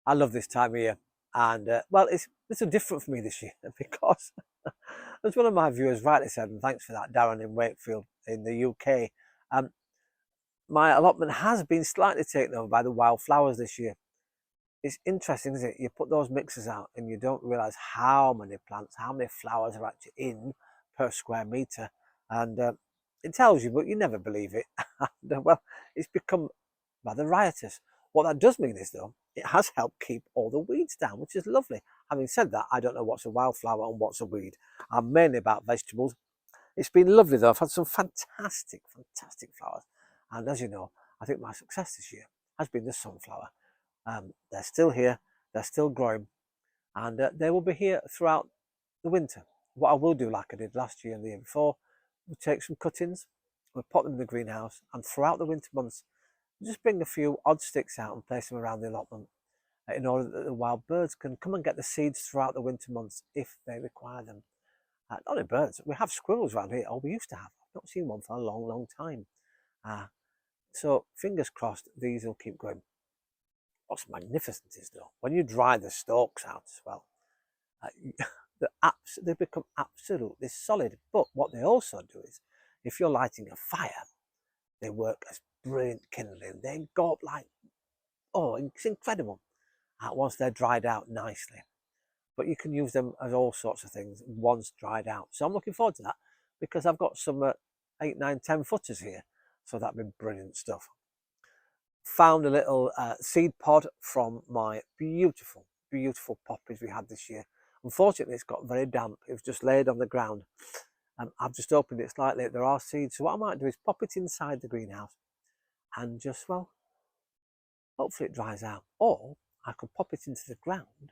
I love this time of year, and well, it's little different for me this year because, as one of my viewers rightly said, and thanks for that, Darren in Wakefield in the UK, um, my allotment has been slightly taken over by the wildflowers this year. It's interesting, isn't it? You put those mixes out and you don't realise how many plants, how many flowers are actually in per square metre, and it tells you, but you never believe it. And, well, it's become rather riotous. What that does mean is, though, it has helped keep all the weeds down, which is lovely. Having said that, I don't know what's a wildflower and what's a weed. I'm mainly about vegetables. It's been lovely, though. I've had some fantastic, fantastic flowers. And as you know, I think my success this year has been the sunflower. They're still here, they're still growing, and they will be here throughout the winter. What I will do, like I did last year and the year before, we'll take some cuttings, we'll put them in the greenhouse, and throughout the winter months, just bring a few odd sticks out and place them around the allotment in order that the wild birds can come and get the seeds throughout the winter months if they require them. Not only birds, we have squirrels around here, or we used to have. I've not seen one for a long, long time. So fingers crossed, these will keep going. What's magnificent is, though, when you dry the stalks out as well, they become absolutely solid. But what they also do is, if you're lighting a fire, they work as brilliant kindling. They go up like, oh, it's incredible once they're dried out nicely. But you can use them as all sorts of things once dried out. So I'm looking forward to that because I've got some 8, 9, 10 footers here. So that'd be brilliant stuff. Found a little seed pod from my beautiful, beautiful poppies we had this year. Unfortunately, it's got very damp. It was just laid on the ground. I've just opened it slightly. There are seeds. So what I might do is pop it inside the greenhouse and just, well, hopefully it dries out. Or I could pop it into the ground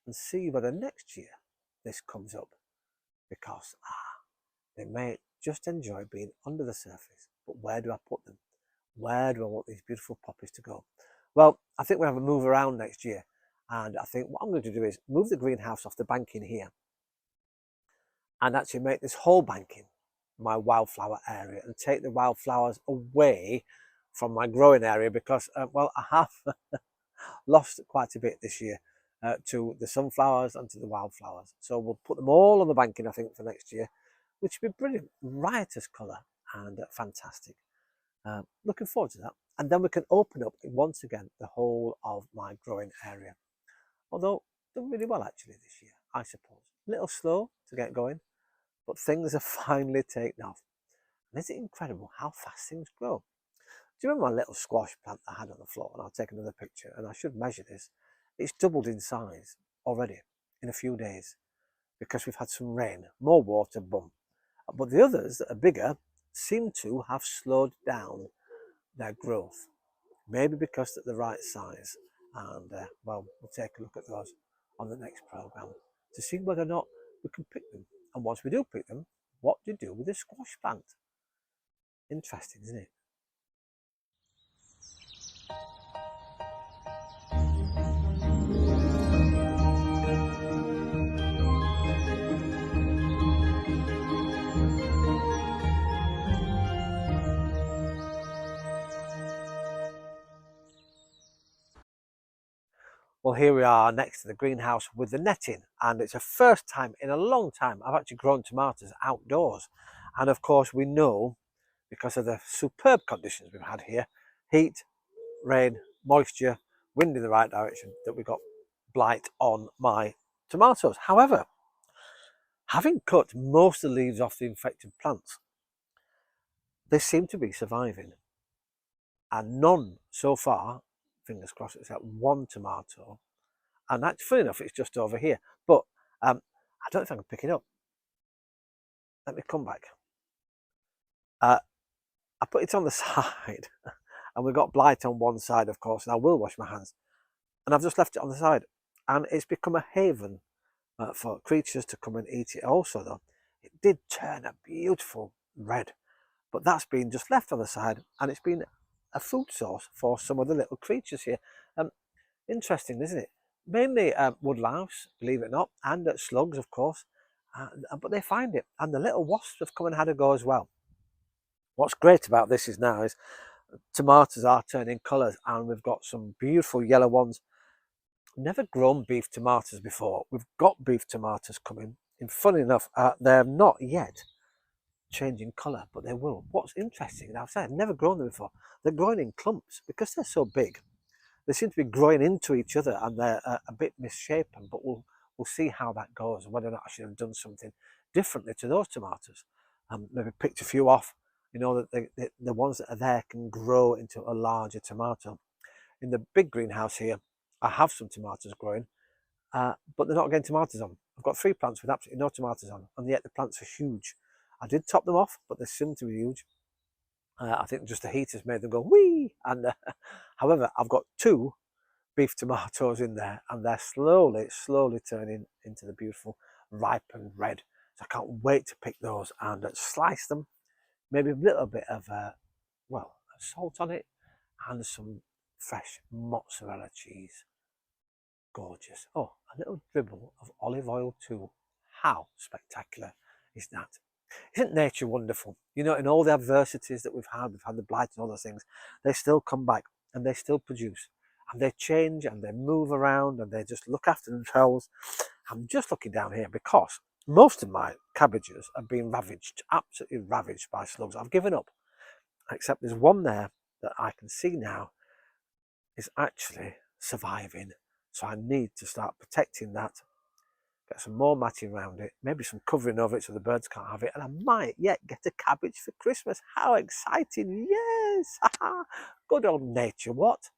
and see whether next year this comes up. Because, they may just enjoy being under the surface. But where do I put them? Where do I want these beautiful poppies to go? Well, I think we'll have a move around next year. And I think what I'm going to do is move the greenhouse off the banking here and actually make this whole banking my wildflower area and take the wildflowers away from my growing area because, well, I have lost quite a bit this year to the sunflowers and to the wildflowers. So we'll put them all on the banking, I think, for next year, which would be brilliant, riotous colour and fantastic. Looking forward to that. And then we can open up once again the whole of my growing area. Although done really well actually this year, I suppose. A little slow to get going, but things are finally taken off. And is it incredible how fast things grow? Do you remember my little squash plant I had on the floor? And I'll take another picture and I should measure this. It's doubled in size already in a few days because we've had some rain, more water, boom. But the others that are bigger seem to have slowed down their growth. Maybe because they're the right size. And well, we'll take a look at those on the next program to see whether or not we can pick them. And once we do pick them, what do you do with the squash plant? Interesting, isn't it? Well, here we are next to the greenhouse with the netting, and it's the first time in a long time I've actually grown tomatoes outdoors. And of course, we know because of the superb conditions we've had here, heat, rain, moisture, wind in the right direction, that we got blight on my tomatoes. However, having cut most of the leaves off the infected plants, they seem to be surviving. And none so far, fingers crossed, except one tomato. And that's funny enough, it's just over here. But I don't know if I can pick it up. Let me come back. I put it on the side and we've got blight on one side, of course, and I will wash my hands. And I've just left it on the side. And it's become a haven for creatures to come and eat it also, though. It did turn a beautiful red, but that's been just left on the side and it's been a food source for some of the little creatures here. Interesting, isn't it? Mainly woodlouse, believe it or not, and slugs, of course, but they find it. And the little wasps have come and had a go as well. What's great about this is now tomatoes are turning colours and we've got some beautiful yellow ones. never grown beef tomatoes before. We've got beef tomatoes coming, and funny enough, they're not yet changing colour, but they will. What's interesting, I've never grown them before. They're growing in clumps because they're so big. They seem to be growing into each other, and they're a bit misshapen. But we'll see how that goes, and whether or not I should have done something differently to those tomatoes. Maybe picked a few off. You know that the ones that are there can grow into a larger tomato. In the big greenhouse here, I have some tomatoes growing, but they're not getting tomatoes on. I've got 3 plants with absolutely no tomatoes on, and yet the plants are huge. I did top them off, but they seem to be huge. I think just the heat has made them go wee. And however, I've got 2 beef tomatoes in there, and they're slowly turning into the beautiful ripened red. So I can't wait to pick those and slice them. Maybe a little bit of well, salt on it, and some fresh mozzarella cheese. Gorgeous. Oh, a little dribble of olive oil too. How spectacular is that? Isn't nature wonderful? You know, in all the adversities that we've had the blight and all those things, they still come back and they still produce. And they change and they move around and they just look after themselves. I'm just looking down here because most of my cabbages have been ravaged, absolutely ravaged by slugs. I've given up, except there's one there that I can see now is actually surviving. So I need to start protecting that, get some more matting around it, maybe some covering over it so the birds can't have it, and I might yet get a cabbage for Christmas. How exciting! Yes! Good old nature, what?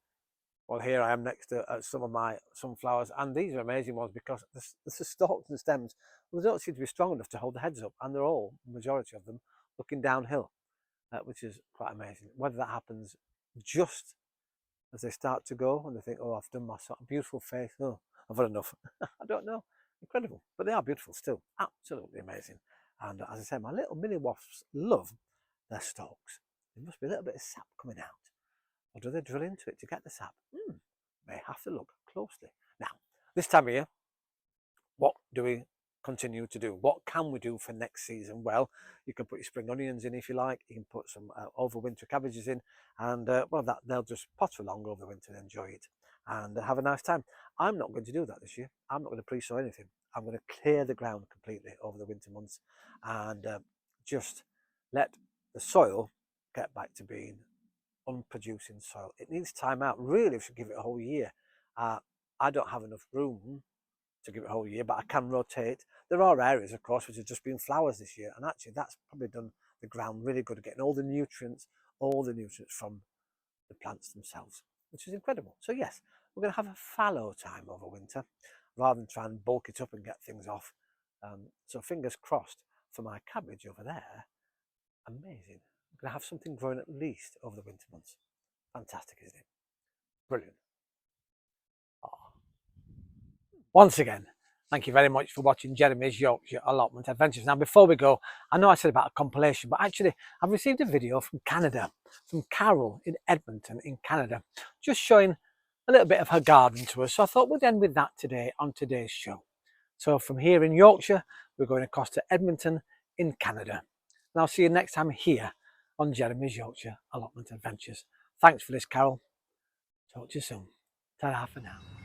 Well, here I am next to some of my sunflowers, and these are amazing ones because the stalks and stems, well, they don't seem to be strong enough to hold the heads up, and they're all, the majority of them, looking downhill, which is quite amazing. Whether that happens just as they start to go and they think, oh, I've done my sort of beautiful face, oh, I've had enough. I don't know. Incredible. But they are beautiful still. Absolutely amazing. And as I say, my little mini wasps love their stalks. There must be a little bit of sap coming out. Or do they drill into it to get the sap? May have to look closely. Now, this time of year, what do we continue to do? What can we do for next season? Well, you can put your spring onions in if you like. You can put some overwinter cabbages in, and well, they'll just potter along over the winter and enjoy it and have a nice time. I'm not going to do that this year. I'm not going to pre-sow anything. I'm going to clear the ground completely over the winter months and just let the soil get back to being unproducing soil. It needs time out. Really, we should give it a whole year. I don't have enough room to give it a whole year, but I can rotate. There are areas, of course, which have just been flowers this year, and actually that's probably done the ground really good at getting all the nutrients from the plants themselves, which is incredible. So yes, we're going to have a fallow time over winter rather than try and bulk it up and get things off. So fingers crossed for my cabbage over there. Amazing. We're going to have something growing at least over the winter months. Fantastic, isn't it? Brilliant. Once again, thank you very much for watching Jeremy's Yorkshire Allotment Adventures. Now, before we go, I know I said about a compilation, but actually I've received a video from Canada, from Carol in Edmonton in Canada, just showing a little bit of her garden to us. So I thought we'd end with that today on today's show. So from here in Yorkshire, we're going across to Edmonton in Canada. And I'll see you next time here on Jeremy's Yorkshire Allotment Adventures. Thanks for this, Carol. Talk to you soon. Ta-ra for now.